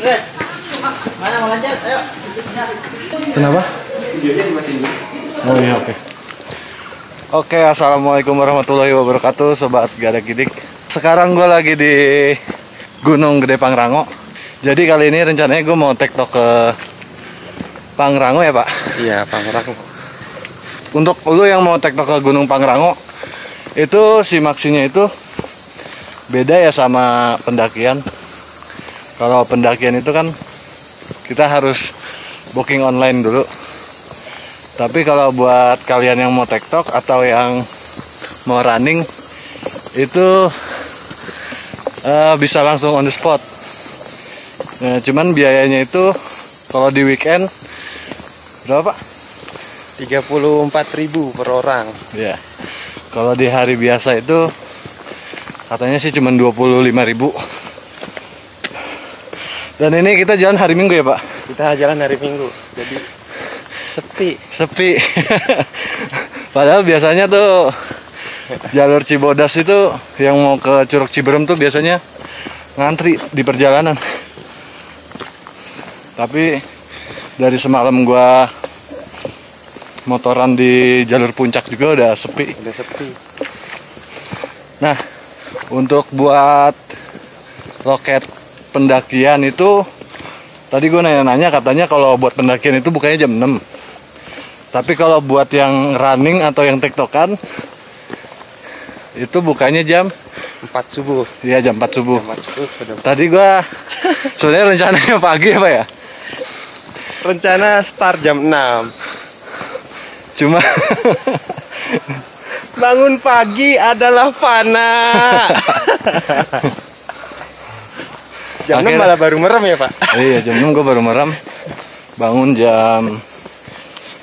Mana mau lanjut? Ayo. Kenapa? Oh iya, oke. Oke, assalamualaikum warahmatullahi wabarakatuh, sobat Gada Gidik. Sekarang gue lagi di Gunung Gede Pangrango. Jadi kali ini rencananya gue mau tektok ke Pangrango ya, Pak? Iya, Pangrango. Untuk lu yang mau tektok ke Gunung Pangrango, itu simaksinya itu beda ya sama pendakian. Kalau pendakian itu kan kita harus booking online dulu. Tapi kalau buat kalian yang mau tektok atau yang mau running, itu bisa langsung on the spot. Nah, cuman biayanya itu kalau di weekend berapa? 34.000 per orang. Ya. Kalau di hari biasa itu katanya sih cuma 25.000. Dan ini kita jalan hari Minggu ya, Pak? Kita jalan hari Minggu. Jadi sepi. Padahal biasanya tuh jalur Cibodas itu yang mau ke Curug Ciberem tuh biasanya ngantri di perjalanan. Tapi dari semalam gua motoran di jalur puncak juga udah sepi. Nah, untuk buat loket pendakian itu tadi gue nanya-nanya, katanya kalau buat pendakian itu bukanya jam 6. Tapi kalau buat yang running atau yang tektokan itu bukanya jam 4 subuh. Iya, jam 4 subuh. Jam 4 subuh. Tadi gue sebenarnya rencananya pagi apa ya? Rencana start jam 6. Cuma bangun pagi adalah fana. Jam 6 malah baru merem ya, Pak? Iya, jam 6 gue baru merem. Bangun jam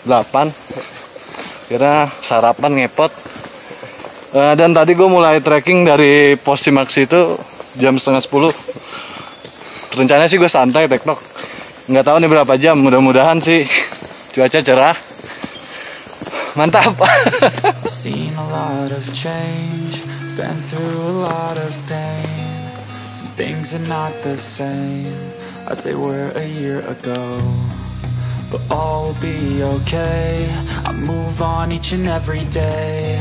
8. Kira sarapan ngepot. Dan tadi gue mulai trekking dari pos Simaksi itu jam setengah 10. Rencananya sih gue santai tektok. Nggak tahu nih berapa jam. Mudah-mudahan sih cuaca cerah. Mantap. Seen a lot of change, been through a lot of pain. Some things are not the same as they were a year ago, but all will be okay. I move on each and every day.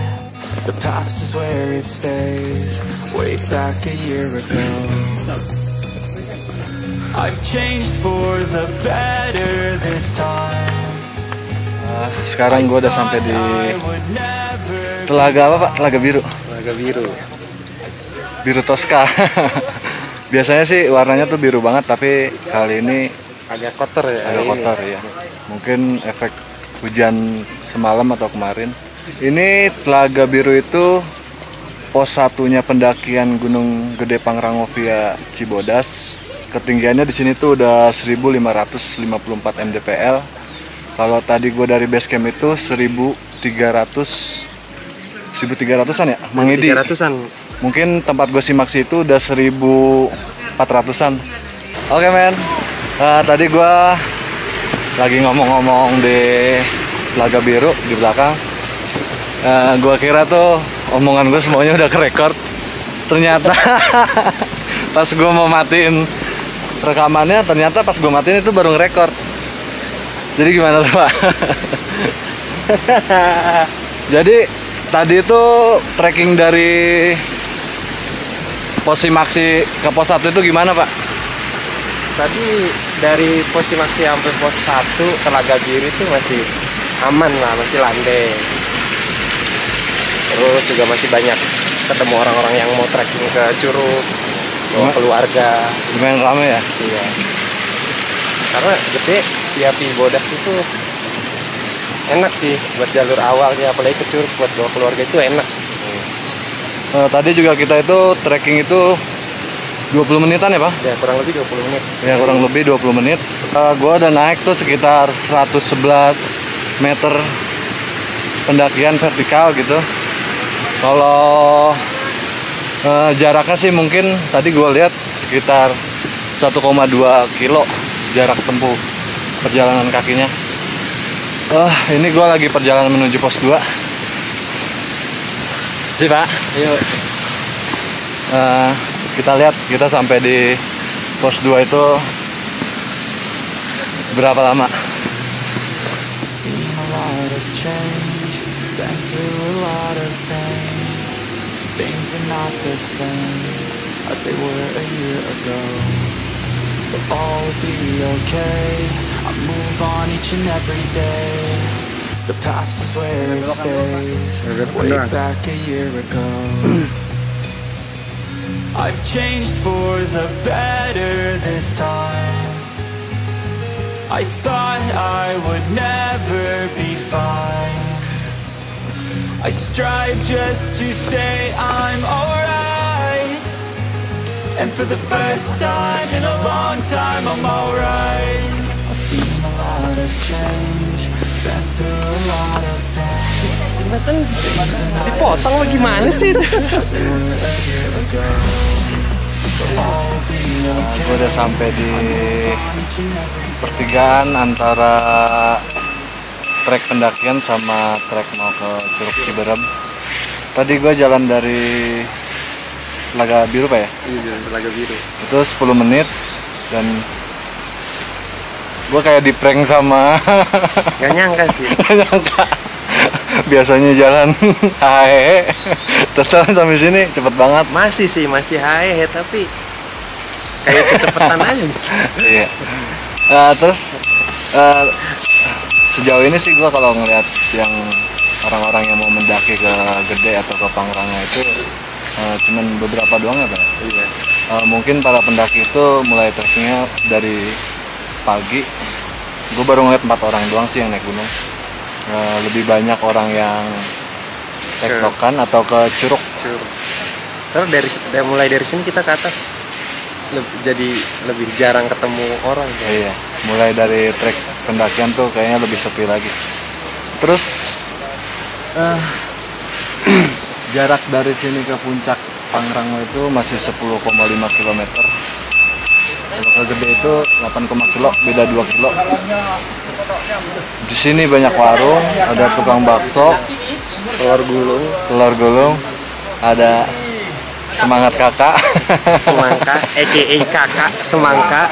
The past is where it stays, way back a year ago. I've changed for the better this time. Sekarang gue udah sampai di Telaga apa, Pak? Telaga Biru. Telaga Biru. Biru Tosca. Biasanya sih warnanya tuh biru banget, tapi kali ini Agak kotor ya. agak kotor ya. Mungkin efek hujan semalam atau kemarin. Ini Telaga Biru itu pos satunya pendakian Gunung Gede Pangrango via Cibodas. Ketinggiannya di sini tuh udah 1554 mdpl. Kalau tadi gue dari base camp itu 1300-an ya, Mang Edi. 300-an. Mungkin tempat gue Simaksi itu udah 1400-an. Oke, men. Tadi gue lagi ngomong-ngomong di Telaga Biru di belakang. Gue kira tuh omongan gue semuanya udah kerekord. Ternyata pas gue mau matiin rekamannya, ternyata pas gue matiin itu baru ngerekord. Jadi gimana tuh, Pak? Jadi tadi itu trekking dari pos Simaksi ke pos 1 itu gimana, Pak? Tadi dari pos Simaksi sampai pos 1 Telaga Biru itu masih aman lah, masih landai. Terus juga masih banyak ketemu orang-orang yang mau trekking ke Curug, bawa keluarga. Lumayan rame ya? Iya. Karena gede via Cibodas itu enak sih buat jalur awalnya, apalagi ke Curug buat bawa keluarga itu enak. Tadi juga kita itu trekking itu 20 menitan ya, Pak? Ya, kurang lebih 20 menit. Ya, kurang lebih 20 menit. Gua udah naik tuh sekitar 111 meter pendakian vertikal gitu. Kalau jaraknya sih mungkin tadi gue lihat sekitar 1,2 kilo jarak tempuh perjalanan kakinya. Ini gue lagi perjalanan menuju pos 2. Sih, Pak. Ayo. Kita lihat, kita sampai di pos 2 itu Berapa lama? Seen a lot of change, been through a lot of pain. Some things are not the same as they were a year ago, but all will be okay. I move on each and every day. The past is where it stays. Way back a year ago. I've changed for the better this time. I thought I would never be fine. I strive just to say I'm alright, and for the first time in a long time I'm alright. I've seen a lot of change, been through a lot of pain. Dipotong lo gimana sih? Gue udah sampai di pertigaan antara trek pendakian sama trek mau ke Curug Ciberem. Tadi gue jalan dari Telaga Biru Pak ya? Iya, jalan Telaga Biru. Itu 10 menit dan gue kayak di prank sama Gak nyangka sih. Gak nyangka. Biasanya jalan hae, terus sampai sini cepet banget. Masih sih, masih hae, tapi kayak kecepatan aja. Iya. Terus sejauh ini sih gue kalau ngeliat yang orang-orang yang mau mendaki ke Gede atau ke Pangrango itu cuman beberapa doang ya Pak? Iya. Mungkin para pendaki itu mulai trekkingnya dari pagi. Gue baru ngeliat 4 orang doang sih yang naik gunung. Lebih banyak orang yang tektokan atau ke Curug. Terus mulai dari sini kita ke atas jadi lebih jarang ketemu orang. Iya, mulai dari trek pendakian tuh kayaknya lebih sepi lagi. Terus jarak dari sini ke puncak Pangrango itu masih 10,5 km. Kalau ke Gede itu 8,0 kilo, beda 2 kilo. Di sini banyak warung, ada tukang bakso, telur gulung, ada semangat kakak, Semangka, kakak semangka.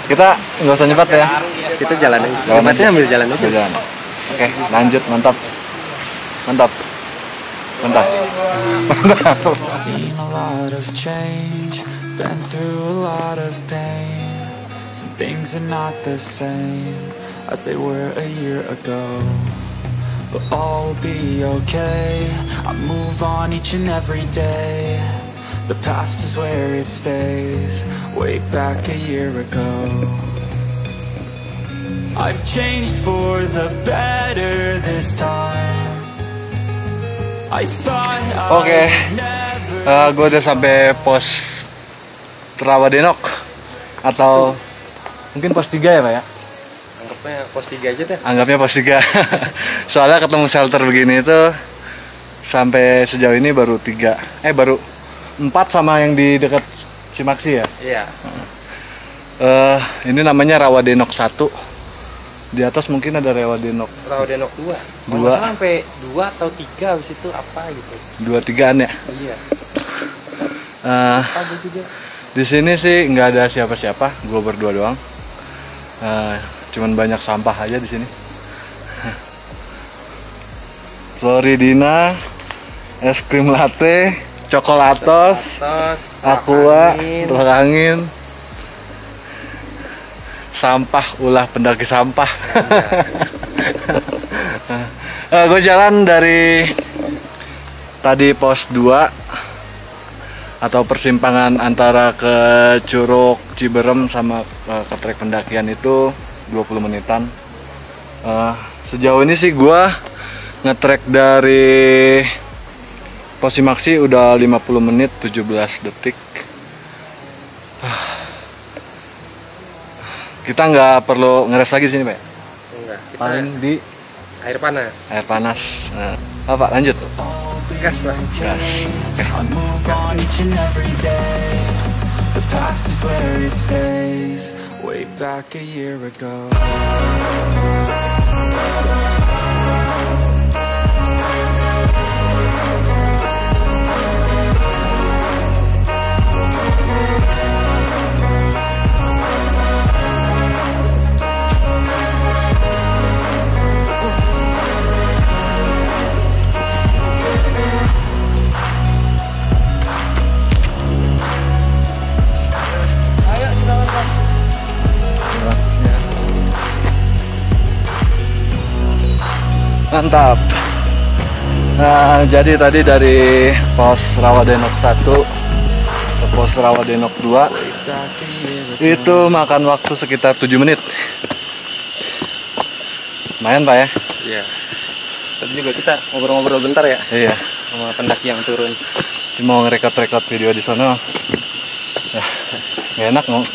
Kita nggak usah nyebat ya. Kita jalan aja. Jalan Nyebatnya aja. ambil jalan aja. Jalan. Oke, lanjut, mantap. Seen a lot of change, been through a lot of pain. Some things are not the same as they were a year ago, but all will be okay. I move on each and every day. The past is where it stays. Way back a year ago, I've changed for the better this time. I thought Oke, gue udah sampai pos Rawadenok atau mungkin pos 3 ya Pak ya? Anggapnya pos 3 aja deh. Anggapnya pos 3. Soalnya ketemu shelter begini itu sampai sejauh ini baru 3. Baru 4 sama yang di dekat Cimaksi ya. Iya. Ini namanya Rawadenok 1. Di atas mungkin ada Rawadenok 2. Dua. Sampai 2 atau 3 habis itu apa gitu. 2-3an ya. Iya. Apa juga? Di sini sih nggak ada siapa-siapa, gue berdua doang. Cuman banyak sampah aja di sini. Floridina, es krim latte, coklatos, aqua, telur angin, sampah, ulah pendaki sampah. Gue jalan dari tadi pos 2 atau persimpangan antara ke Curug Ciberem sama ke trek pendakian itu 20 menitan. Sejauh ini sih gue ngetrek dari pos Cimaksi udah 50 menit 17 detik. Kita nggak perlu ngeres lagi di sini, Pak? Enggak. Kita Paling di air panas. air panas. Pak, lanjut. Gas lah. Gas. Oke. I move on each and every day. The past is where it stays. Way back a year ago. Mantap. Nah, jadi tadi dari pos Rawadenok 1 ke pos Rawadenok 2 itu makan waktu sekitar 7 menit. Lumayan Pak ya? Iya. Tadi juga kita ngobrol-ngobrol bentar ya Iya. sama pendaki yang turun. Mau ngerekod video di sono. Nah, gak enak ngomong.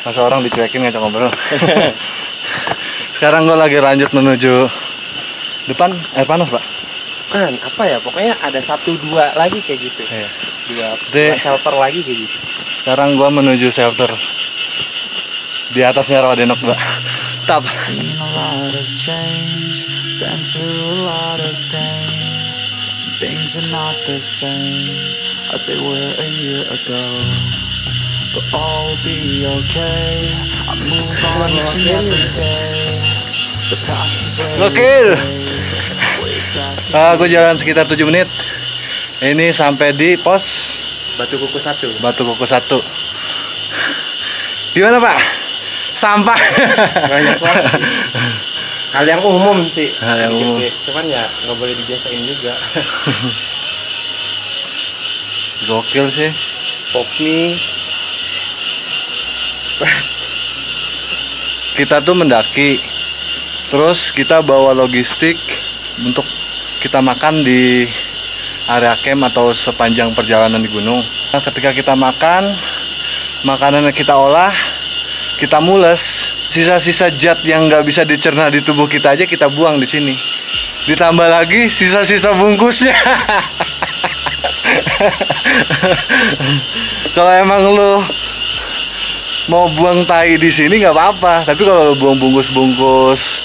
Masa orang dicuekin ngajak ngobrol. Sekarang gue lagi lanjut menuju depan air panas Pak. Kan apa ya, pokoknya ada 1-2 lagi kayak gitu. Iya. Dua shelter lagi kayak gitu. Sekarang gue menuju shelter di atasnya Rawadenok Pak. Tap. Seen a lot of change, been through a lot of pain. Some things are not the same as they were a year ago, but all will be okay. I move on each and every day. The past is where Gokil. it stays. Way back Gue jalan sekitar 7 menit. Ini sampai di pos Batu Kuku 1. Batu Kuku 1. Gimana Pak? Sampah. Banyak banget. Hal yang umum sih. Hal yang umum. Cuman ya nggak boleh dibiasain juga. Gokil sih. Pop mie. Kita tuh mendaki. Terus kita bawa logistik untuk kita makan di area camp atau sepanjang perjalanan di gunung. Nah, ketika kita makan, makanan yang kita olah, kita mules, sisa-sisa zat yang nggak bisa dicerna di tubuh kita aja kita buang di sini. Ditambah lagi sisa-sisa bungkusnya. Kalau emang lo mau buang tai di sini nggak apa-apa, tapi kalau lo buang bungkus-bungkus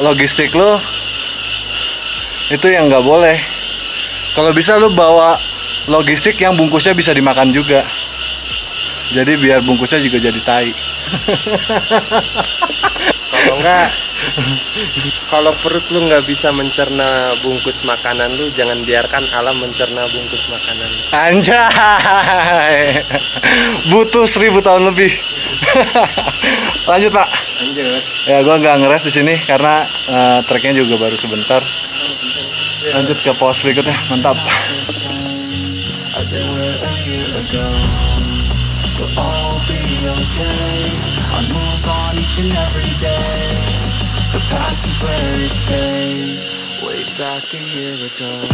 logistik lo itu yang nggak boleh. Kalau bisa lo bawa logistik yang bungkusnya bisa dimakan juga, jadi biar bungkusnya juga jadi tai. Kalau enggak, kalau perut lu nggak bisa mencerna bungkus makanan lu, jangan biarkan alam mencerna bungkus makanan lu. Anjay, butuh 1000 tahun lebih. Lanjut Pak. Lanjut. Ya gua nggak ngeres di sini karena treknya juga baru sebentar. Lanjut ke pos berikutnya, mantap. as they were a year ago, but all be okay. I move on each and every day. The past is where it stays. Way back a year ago.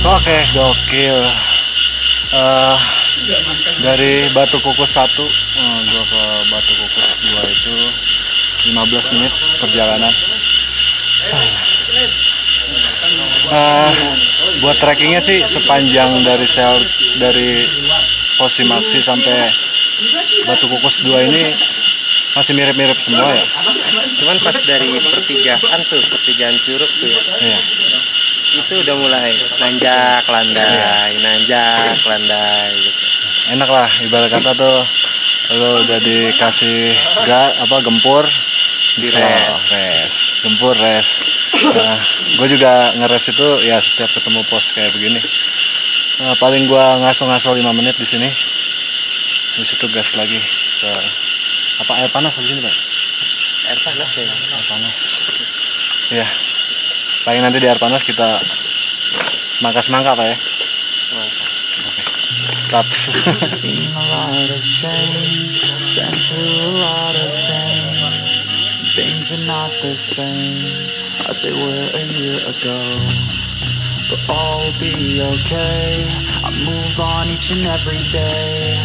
Oke, gokil. Dari Batu Kukus 1 gua ke Batu Kukus 2 itu 15 menit perjalanan. Buat trekkingnya sih sepanjang dari pos Simaksi sampai Batu Kukus 2 ini masih mirip-mirip semua ya. Cuman pas dari pertigaan Curug tuh ya, Iya. itu udah mulai nanjak landai gitu. Enak lah, ibarat kata tuh lo udah dikasih gempur Di bisa res, gempur res. Gue juga ngeres itu ya setiap ketemu pos kayak begini. Paling gue ngaso-ngaso 5 menit di sini, habis itu gas lagi ke air panas di sini Pak? Air panas kayaknya. Air panas. Ya, paling nanti di air panas kita semangka Pak ya. Oke. Taps. Seen a lot of change, been through a lot of pain. Some things are not the same as they were a year ago, but all will be okay. I move on each and every day.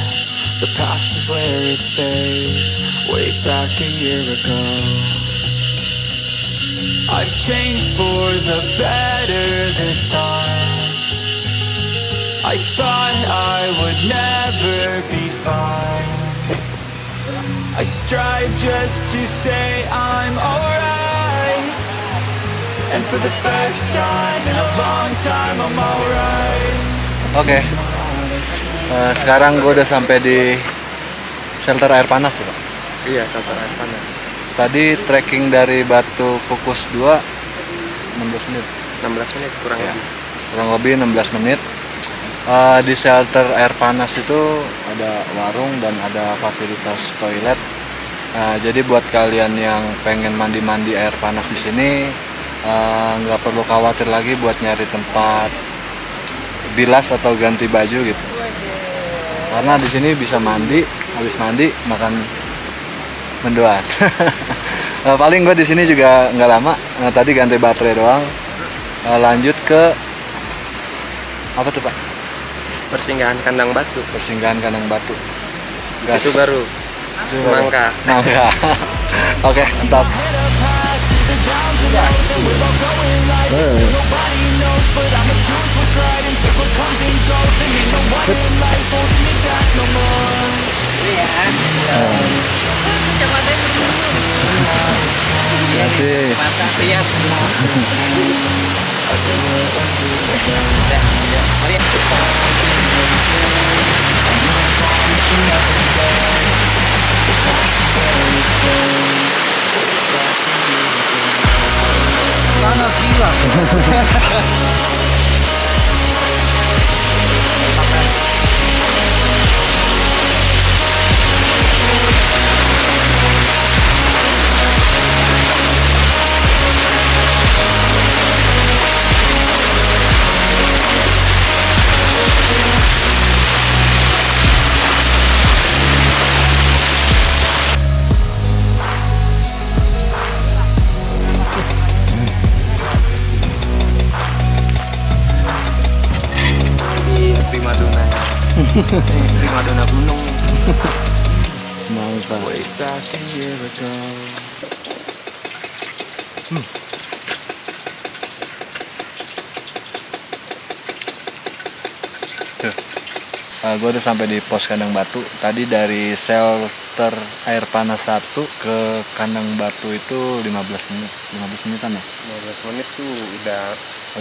The past is where it stays. Way back a year ago, I've changed for the better this time. I thought I would never be fine. I strive just to say I'm alright, and for the first time in a long time I'm alright. Oke. Sekarang gue udah sampai di shelter air panas ya Pak. Iya, shelter air panas. Tadi trekking dari Batu Kukus 2 16 menit. 16 menit kurang Ya, lebih. kurang lebih 16 menit. Di shelter air panas itu ada warung dan ada fasilitas toilet. Jadi buat kalian yang pengen mandi-mandi air panas di sini nggak perlu khawatir lagi buat nyari tempat bilas atau ganti baju gitu. Karena di sini bisa mandi, habis mandi makan mendoan. Paling gue di sini juga nggak lama. Tadi ganti baterai doang. Lanjut ke apa tuh Pak? Persinggahan Kandang Batu. Persinggahan Kandang Batu. Di situ baru semangka. Nangka. Oke, mantap. Panas gila. Primadona gunung. Mantap. Way back a year ago. Gue udah sampai di pos Kandang Batu. Tadi dari shelter air panas 1 ke Kandang Batu itu 15 menit. 15 menitan ya? 15 menit tuh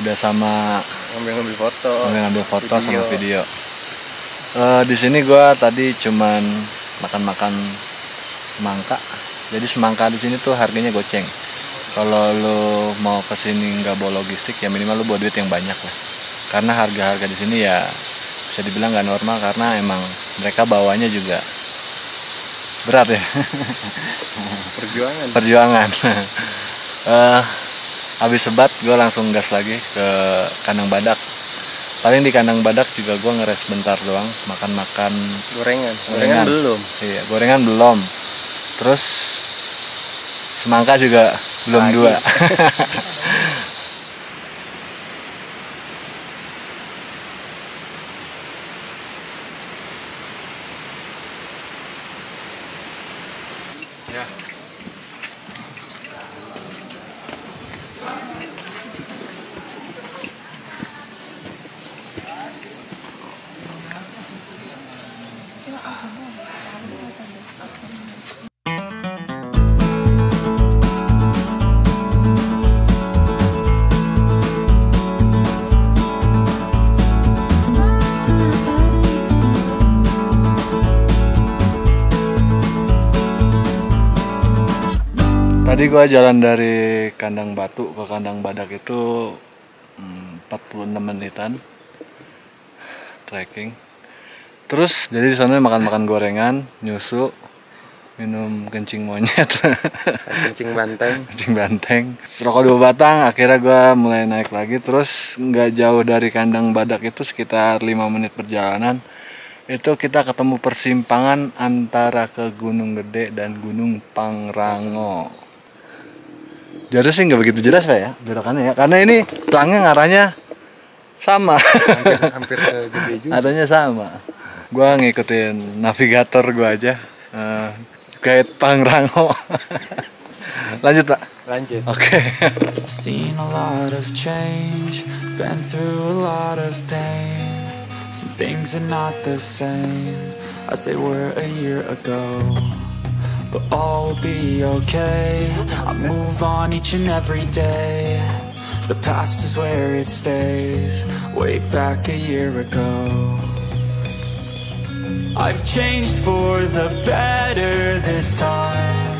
Udah sama ngambil foto. ngambil foto sama video. Di sini gue tadi cuman makan-makan semangka. Jadi semangka di sini tuh harganya goceng. Kalau lo mau kesini nggak bawa logistik ya minimal lo bawa duit yang banyak lah. Karena harga-harga di sini ya bisa dibilang nggak normal karena emang mereka bawanya juga berat ya. Perjuangan. Habis sebat gue langsung gas lagi ke Kandang Badak. Paling di Kandang Badak juga gue ngeres bentar doang, makan-makan Gorengan belum. Iya, gorengan belum. Terus semangka juga belum Lagi. 2. Ya. Tadi gua jalan dari Kandang Batu ke Kandang Badak itu 46 menitan trekking. Terus jadi di sana makan-makan gorengan, nyusu, minum kencing monyet, Kencing banteng. kencing banteng. Rokok 2 batang, akhirnya gua mulai naik lagi. Terus nggak jauh dari Kandang Badak itu sekitar 5 menit perjalanan. Itu kita ketemu persimpangan antara ke Gunung Gede dan Gunung Pangrango. Jadi sih nggak begitu jelas Pak ya belokannya ya, karena ini pelangnya ngarahnya sama. Hampir ke Gede juga. Adanya sama. Gua ngikutin navigator gua aja. Guide Pangrango. Lanjut Pak. Lanjut. Oke. Seen a lot of change, been through a lot of pain. Some things are not the same as they were a year ago. But all will be okay. I move on each and every day. The past is where it stays. Way back a year ago. I've changed for the better this time.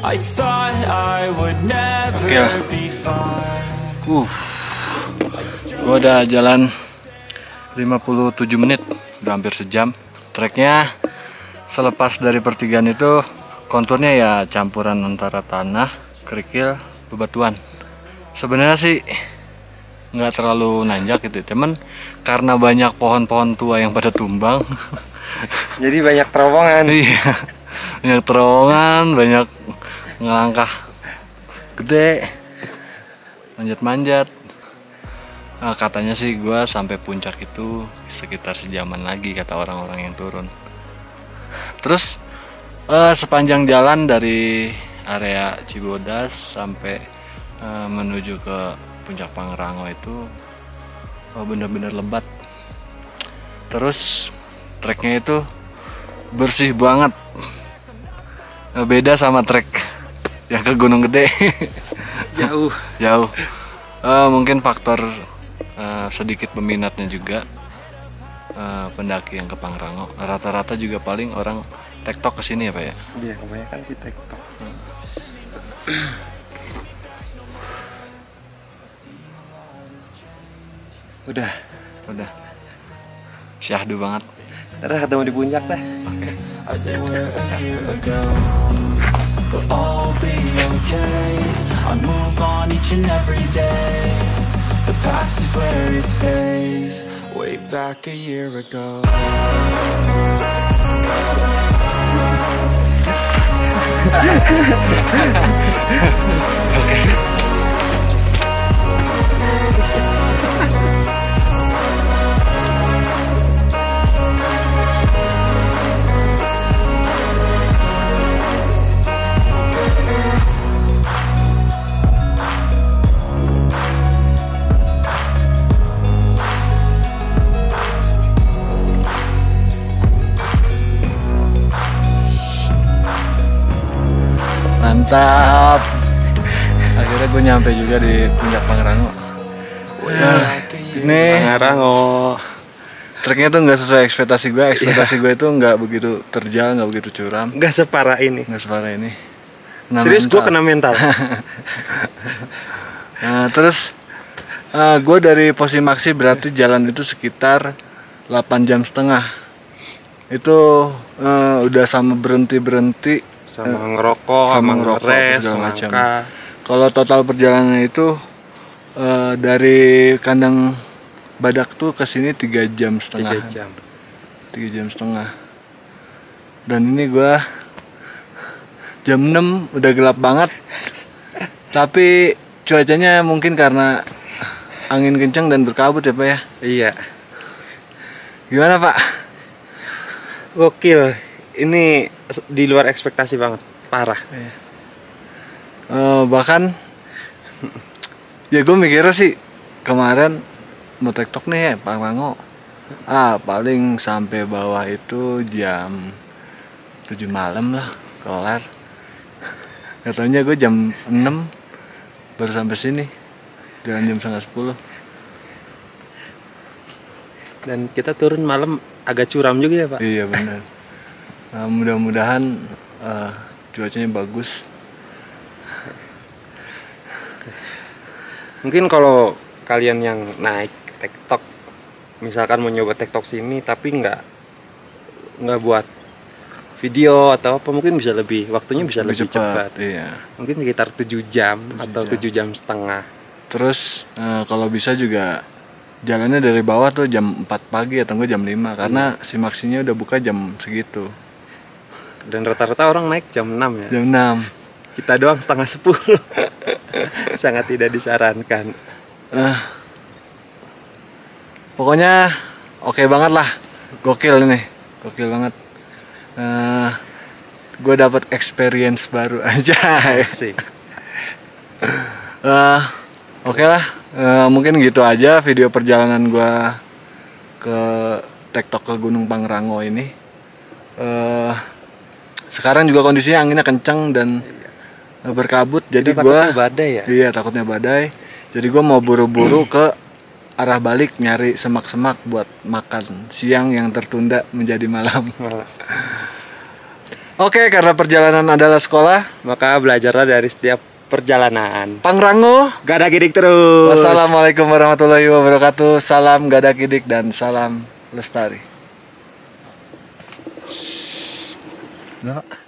I thought I would never be fine. Gue udah jalan 57 menit, udah hampir sejam. Treknya selepas dari pertigaan itu konturnya ya campuran antara tanah, kerikil, bebatuan. Sebenarnya sih nggak terlalu nanjak gitu, cuman karena banyak pohon-pohon tua yang pada tumbang. Jadi banyak terowongan. Iya, banyak terowongan, banyak ngelangkah gede, manjat-manjat. Nah, katanya sih gue sampai puncak itu sekitar sejaman lagi kata orang-orang yang turun. Terus sepanjang jalan dari area Cibodas sampai menuju ke puncak Pangrango itu bener-bener lebat. Terus treknya itu bersih banget, beda sama trek yang ke Gunung Gede. Jauh. Mungkin faktor sedikit peminatnya juga, pendaki yang ke Pangrango rata-rata juga paling orang tektok kesini ya Pak ya? Iya, kebanyakan sih tektok. Udah syahdu banget. Udah ketemu di puncak dah. As they were a year ago, but all be okay. I move on each and every day. The past is where it stays. Way back a year ago. Mantap. Akhirnya gue nyampe juga di puncak Pangrango. Ini Pangrango. treknya tuh nggak sesuai ekspektasi gue. Ekspektasi gue itu nggak begitu terjal, nggak begitu curam, Nggak separah ini. nggak separah ini. Serius gue kena mental. Nah, terus gue dari Posimaksi berarti jalan itu sekitar 8,5 jam. Itu udah sama berhenti Sama ngerokok, sama ngeres, segala macam. makan. Kalau total perjalanan itu dari kandang badak tuh ke sini 3,5 jam. 3 jam. 3,5 jam. Dan ini gua jam 6 udah gelap banget. Tapi cuacanya mungkin karena angin kencang dan berkabut ya Pak ya. Iya. Gimana Pak? Gokil. Ini di luar ekspektasi banget. Parah. Bahkan ya gue mikirnya sih kemarin mau tektok nih ya Pangrango. Paling sampai bawah itu jam 7 malam lah kelar. Katanya gue jam 6 baru sampai sini. Jalan jam 9:30. Dan kita turun malam agak curam juga ya Pak. Iya benar. Mudah-mudahan cuacanya bagus. Mungkin kalau kalian yang naik tektok, misalkan mau nyoba tektok sini tapi nggak buat video atau apa, mungkin bisa waktunya bisa lebih cepat. Iya. Mungkin sekitar 7 jam atau 7 jam setengah. Terus kalau bisa juga jalannya dari bawah tuh jam 4 pagi atau enggak jam 5 karena si maksinya udah buka jam segitu. Dan rata-rata orang naik jam 6 ya. Jam 6. Kita doang setengah 10. Sangat tidak disarankan. Pokoknya oke banget lah. Gokil ini. Gokil banget. Gue dapat experience baru aja. Asik. Oke lah. Mungkin gitu aja video perjalanan gue ke tektok ke Gunung Pangrango ini. Sekarang juga kondisinya anginnya kencang dan berkabut, jadi gue badai ya. Iya, takutnya badai. Jadi gue mau buru-buru ke arah balik nyari semak-semak buat makan siang yang tertunda menjadi malam. Oke, karena perjalanan adalah sekolah, Maka belajarlah dari setiap perjalanan. Pangrango. Gak ada gidik terus. Wassalamualaikum warahmatullahi wabarakatuh. Salam Gadak Gidik dan salam lestari. Udah, Pak.